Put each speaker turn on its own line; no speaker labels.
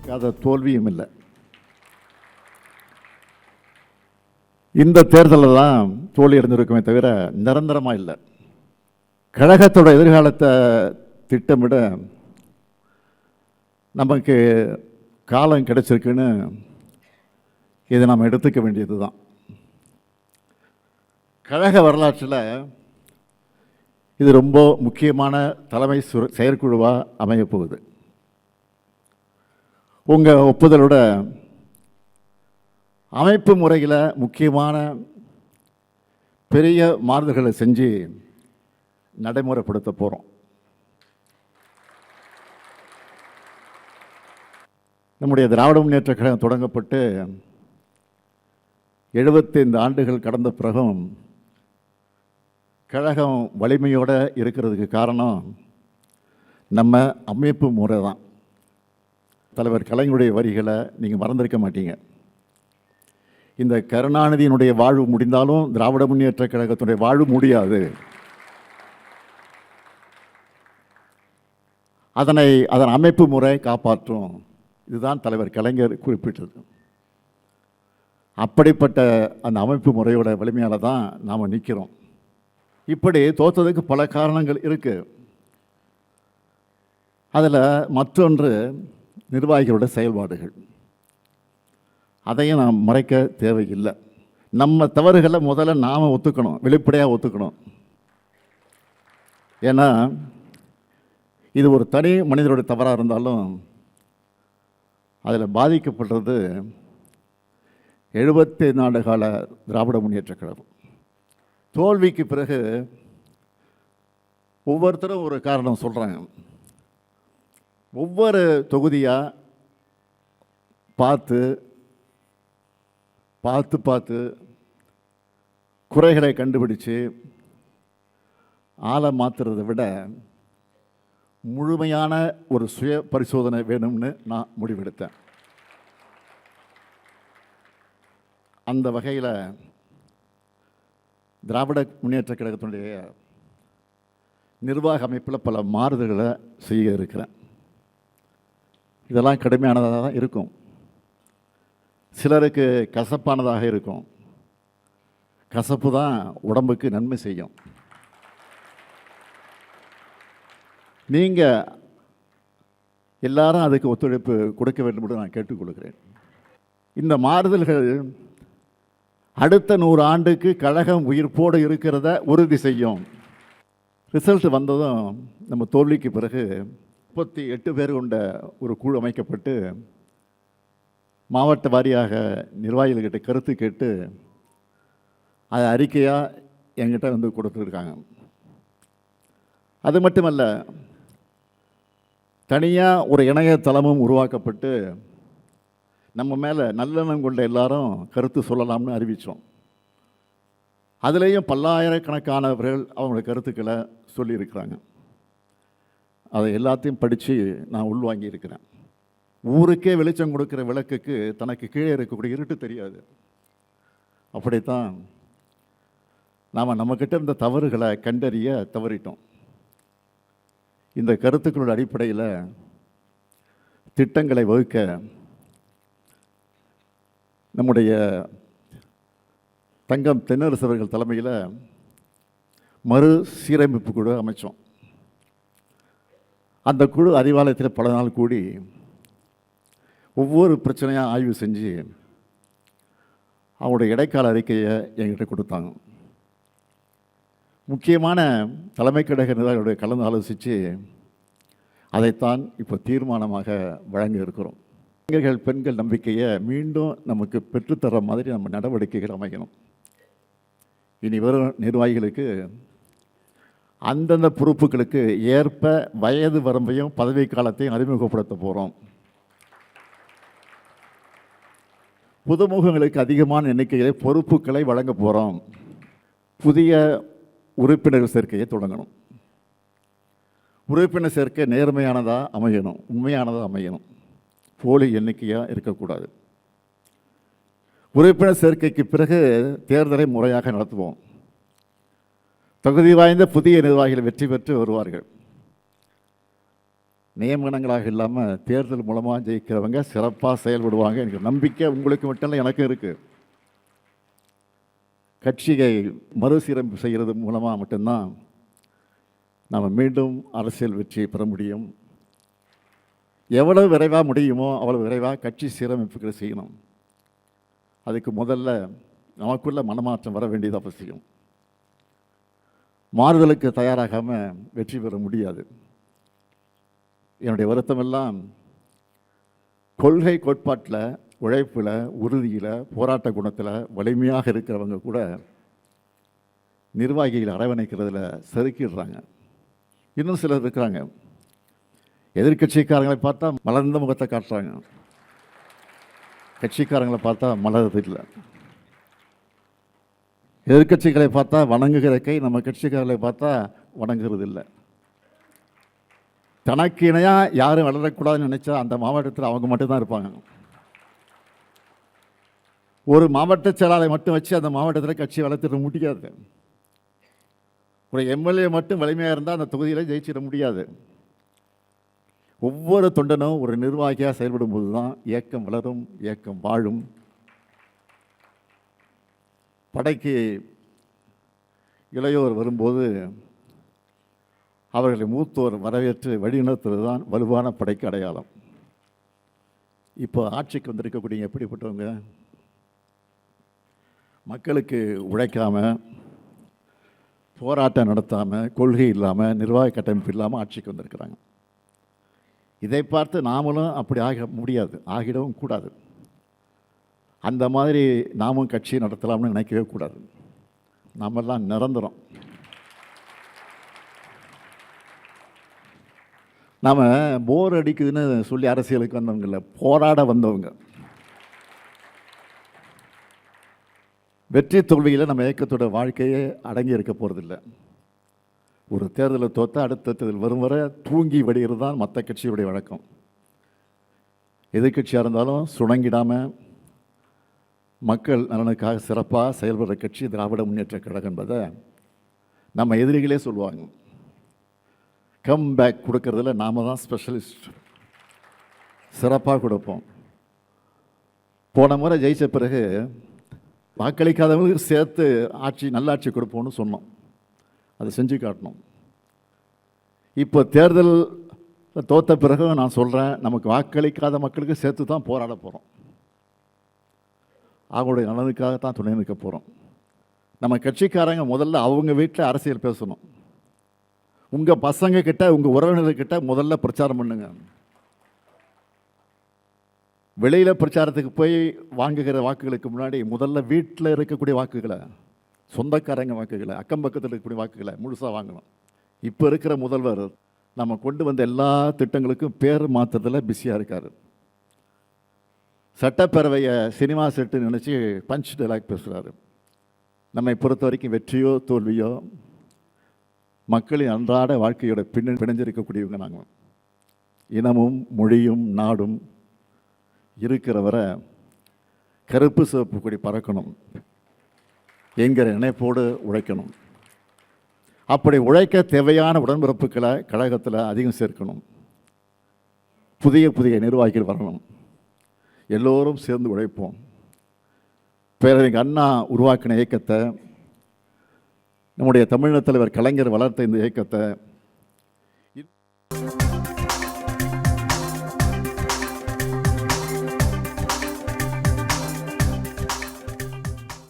பார்க்காத தோல்வியும் இல்லை. இந்த தேர்தலில் தான் தோல்வி அடைந்திருக்குமே தவிர நிரந்தரமாக இல்லை. கழகத்தோட எதிர்காலத்தை திட்டமிட நமக்கு காலம் கிடைச்சிருக்குன்னு இதை நாம் எடுத்துக்க வேண்டியது தான். கழக வரலாற்றில் இது ரொம்ப முக்கியமான தலைமை செயற்குழுவாக அமையப்போகுது. உங்கள் ஒப்புதலோட அமைப்பு முறையில் முக்கியமான பெரிய மாறுதல்களை செஞ்சு நடைமுறைப்படுத்த போகிறோம். நம்முடைய திராவிட முன்னேற்ற கழகம் தொடங்கப்பட்டு 75 ஆண்டுகள் கடந்த பிறகும் கழகம் வலிமையோடு இருக்கிறதுக்கு காரணம் நம்ம அமைப்பு முறை தான். தலைவர் கலைஞருடைய வரிகளை நீங்கள் மறந்திருக்க மாட்டீங்க. இந்த கருணாநிதியினுடைய வாழ்வு முடிந்தாலும் திராவிட முன்னேற்ற கழகத்தினுடைய வாழ்வு முடியாது. அதன் அமைப்பு முறை காப்பாற்றும். இதுதான் தலைவர் கலைஞர் குறிப்பிட்டது. அப்படிப்பட்ட அந்த அமைப்பு முறையோட வலிமையால் தான் நாம் நிற்கிறோம். இப்படி தோற்றதுக்கு பல காரணங்கள் இருக்குது. அதில் மற்றொன்று நிர்வாகிகளோட செயல்பாடுகள். அதையும் நாம் மறைக்க தேவையில்லை. நம்ம தவறுகளை முதல்ல நாம் ஒத்துக்கணும், வெளிப்படையாக ஒத்துக்கணும். ஏன்னா இது ஒரு தனி மனிதனுடைய தவறாக இருந்தாலும் அதில் பாதிக்கப்படுறது 75 ஆண்டு கால திராவிட முன்னேற்ற கழகம். தோல்விக்கு பிறகு ஒவ்வொருத்தரும் ஒரு காரணம் சொல்கிறாங்க. ஒவ்வொரு தொகுதியாக பார்த்து பார்த்து பார்த்து குறைகளை கண்டுபிடிச்சு ஆளை மாற்றுறதை விட முழுமையான ஒரு சுய பரிசோதனை வேணும்னு நான் முடிவெடுத்தேன். அந்த வகையில் திராவிட முன்னேற்ற கழகத்தினுடைய நிர்வாக அமைப்பில் பல மாறுதல்களை செய்ய இருக்கிறேன். இதெல்லாம் கடுமையானதாக தான் இருக்கும், சிலருக்கு கசப்பானதாக இருக்கும். கசப்பு தான் உடம்புக்கு நன்மை செய்யும். நீங்கள் எல்லாரும் அதுக்கு ஒத்துழைப்பு கொடுக்க வேண்டும் என்று நான் கேட்டுக்கொள்கிறேன். இந்த மாறுதல்கள் அடுத்த 100 ஆண்டுக்கு கழகம் உயிர்ப்போடு இருக்கிறத உறுதி செய்யும். ரிசல்ட் வந்ததும் நம்ம தோல்விக்கு பிறகு 38 பேர் கொண்ட ஒரு குழு அமைக்கப்பட்டு மாவட்ட வாரியாக நிர்வாகிகள்கிட்ட கருத்து கேட்டு அதை அறிக்கையாக என்கிட்ட வந்து கொடுத்துருக்காங்க. அது மட்டுமல்ல, தனியாக ஒரு இணையதளமும் உருவாக்கப்பட்டு நம்ம மேலே நல்லெண்ணம் கொண்ட எல்லாரும் கருத்து சொல்லலாம்னு அறிவித்தோம். அதுலேயும் பல்லாயிரக்கணக்கானவர்கள் அவங்களோட கருத்துக்களை சொல்லியிருக்கிறாங்க. அதை எல்லாத்தையும் படித்து நான் உள்வாங்கி இருக்கிறேன். ஊருக்கே வெளிச்சம் கொடுக்குற விளக்குக்கு தனக்கு கீழே இருக்கக்கூடிய இருட்டு தெரியாது. அப்படித்தான் நாம் நம்மக்கிட்ட இருந்த தவறுகளை கண்டறிய தவறிட்டோம். இந்த கருத்துக்களோட அடிப்படையில் திட்டங்களை வகுக்க நம்முடைய தங்கம் தென்னரசு அவர்கள் தலைமையில் மறு சீரமைப்பு குழு அமைச்சோம். அந்த குழு அறிவாலயத்தில் பல நாள் கூடி ஒவ்வொரு பிரச்சனையாக ஆய்வு செஞ்சு அவங்களுடைய இடைக்கால அறிக்கையை என்கிட்ட கொடுத்தாங்க. முக்கியமான தலைமை கழக நிர்வாகிகளுடைய கலந்து ஆலோசித்து அதைத்தான் இப்போ தீர்மானமாக வழங்க இருக்கிறோம். இளைஞர்கள் பெண்கள் நம்பிக்கையை மீண்டும் நமக்கு பெற்றுத்தர மாதிரி நம்ம நடவடிக்கைகள் அமைக்கணும். இனி வரும் நிர்வாகிகளுக்கு அந்தந்த பொறுப்புகளுக்கு ஏற்ப வயது வரம்பையும் பதவி காலத்தையும் அறிமுகப்படுத்த போகிறோம். புதுமுகங்களுக்கு அதிகமான எண்ணிக்கையிலே பொறுப்புகளை வழங்க போகிறோம். புதிய உறுப்பினர் சேர்க்கையை தொடங்கணும். உறுப்பினர் சேர்க்கை நேர்மையானதாக அமையணும், உண்மையானதாக அமையணும், போலி எண்ணிக்கையாக இருக்கக்கூடாது. உறுப்பினர் சேர்க்கைக்கு பிறகு தேர்தலை முறையாக நடத்துவோம். தகுதி வாய்ந்த புதிய நிர்வாகிகள் வெற்றி பெற்று வருவார்கள். நியமனங்களாக இல்லாமல் தேர்தல் மூலமாக ஜெயிக்கிறவங்க சிறப்பாக செயல்படுவாங்க. எனக்கு நம்பிக்கை உங்களுக்கு மட்டும் இல்லை, எனக்கும் இருக்குது. கட்சியை மறுசீரமைப்பு செய்கிறது மூலமாக மட்டும்தான் நம்ம மீண்டும் அரசியல் வெற்றி பெற முடியும். எவ்வளவு விரைவாக முடியுமோ அவ்வளவு விரைவாக கட்சி சீரமைப்புகளை செய்யணும். அதுக்கு முதல்ல நமக்குள்ள மனமாற்றம் வர வேண்டியது அவசியம். மாறுதலுக்கு தயாராகாமல் வெற்றி பெற முடியாது. என்னுடைய வருத்தமெல்லாம் கொள்கை கோட்பாட்டில், உழைப்பில், உறுதியில், போராட்ட குணத்தில் வலிமையாக இருக்கிறவங்க கூட நிர்வாகிகளை அரவணைக்கிறதுல செருக்கிடுறாங்க. இன்னும் சிலர் இருக்கிறாங்க, எதிர்கட்சிக்காரங்களை பார்த்தா மலர்ந்த முகத்தை காட்டுறாங்க, கட்சிக்காரங்களை பார்த்தா மலர்றது இல்லை. எதிர்கட்சிகளை பார்த்தா வணங்குகிற கை நம்ம கட்சிக்காரர்களை பார்த்தா வணங்குறது இல்லை. தனக்கு இணையாக யாரும் வளரக்கூடாதுன்னு நினச்சா அந்த மாவட்டத்தில் அவங்க மட்டும்தான் இருப்பாங்க. ஒரு மாவட்ட செயலாளரை மட்டும் வச்சு அந்த மாவட்டத்தில் கட்சி வளர்த்துட முடியாது. ஒரு எம்எல்ஏ மட்டும் வலிமையாக இருந்தால் அந்த தொகுதியில் ஜெயிச்சிட முடியாது. ஒவ்வொரு தொண்டனும் ஒரு நிர்வாகியாக செயல்படும் போது தான் இயக்கம் வளரும், இயக்கம் வாழும். படைக்கு இளையோர் வரும்போது அவர்களை மூத்தோர் வரவேற்று வழிநடத்துவது தான் வலுவான படைக்கு அடையாளம். இப்போ ஆட்சிக்கு வந்திருக்கக்கூடிய எப்படிப்பட்டவங்க? மக்களுக்கு உழைக்காமல், போராட்டம் நடத்தாமல், கொள்கை இல்லாமல், நிர்வாக கட்டமைப்பு இல்லாமல் ஆட்சிக்கு வந்திருக்கிறாங்க. இதை பார்த்து நாமளும் அப்படி ஆக முடியாது, ஆகிடவும் கூடாது. அந்த மாதிரி நாமும் கட்சி நடத்தலாம்னு நினைக்கவே கூடாது. நாமெல்லாம் நிரந்தரம். நாம் போர் அடிக்குதுன்னு சொல்லி அரசியலுக்கு வந்தவங்க இல்லை, போராட வந்தவங்க. வெற்றி தோல்வியில் நம்ம இயக்கத்தோட வாழ்க்கையே அடங்கி இருக்க போகிறதில்ல. ஒரு தேர்தலை தோற்ற அடுத்த தேர்தல் வரும் வரை தூங்கி வடிகிறது தான் மற்ற கட்சியுடைய வழக்கம். எதிர்கட்சியாக இருந்தாலும் சுணங்கிடாமல் மக்கள் நலனுக்காக சிறப்பாக செயல்படுற கட்சி திராவிட முன்னேற்ற கழகம் என்பதை நம்ம எதிரிகளே சொல்லுவாங்க. கம் பேக் கொடுக்கறதுல நாம் தான் ஸ்பெஷலிஸ்ட், சிறப்பாக கொடுப்போம். போன முறை ஜெயித்த பிறகு வாக்களிக்காதவங்களுக்கு சேர்த்து ஆட்சி, நல்லாட்சி கொடுப்போம்னு சொன்னோம். அதை செஞ்சு காட்டணும். இப்போ தேர்தல் தோற்ற பிறகு நான் சொல்கிறேன், நமக்கு வாக்களிக்காத மக்களுக்கு சேர்த்து தான் போராட போகிறோம். அவங்களுடைய நலனுக்காகத்தான் துணை நிற்க போகிறோம். நம்ம கட்சிக்காரங்க முதல்ல அவங்க வீட்டில் அரசியல் பேசணும். உங்கள் பசங்க கிட்ட, உங்கள் உறவினர்கிட்ட முதல்ல பிரச்சாரம் பண்ணுங்க. வெளியில் பிரச்சாரத்துக்கு போய் வாங்குகிற வாக்குகளுக்கு முன்னாடி முதல்ல வீட்டில் இருக்கக்கூடிய வாக்குகளை, சொந்தக்காரங்க வாக்குகளை, அக்கம் பக்கத்தில் இருக்கக்கூடிய வாக்குகளை முழுசாக வாங்கணும். இப்போ இருக்கிற முதல்வர் நம்ம கொண்டு வந்த எல்லா திட்டங்களுக்கும் பேர் மாற்றத்தில் பிஸியாக இருக்கார். சட்டப்பேரவையை சினிமா செட்டு நினச்சி பஞ்ச் டைலாக் பேசுகிறாரு. நம்மை பொறுத்த வரைக்கும் வெற்றியோ தோல்வியோ மக்களின் அன்றாட வாழ்க்கையோட பிணைஞ்சிருக்கக்கூடியவங்க நாங்கள். இனமும் மொழியும் நாடும் இருக்கிறவரை கருப்பு சிவப்பு கொடி பறக்கணும் என்கிற நினைப்போடு உழைக்கணும். அப்படி உழைக்க தேவையான உடன்பிறப்புகளை கழகத்தில் அதிகம் சேர்க்கணும். புதிய புதிய நிர்வாகிகள் வரணும். எல்லோரும் சேர்ந்து உழைப்போம். பேரறிஞர் அண்ணா உருவாக்கின இயக்கத்தை, நம்முடைய தமிழக தலைவர் கலைஞர் வளர்த்த இந்த இயக்கத்தை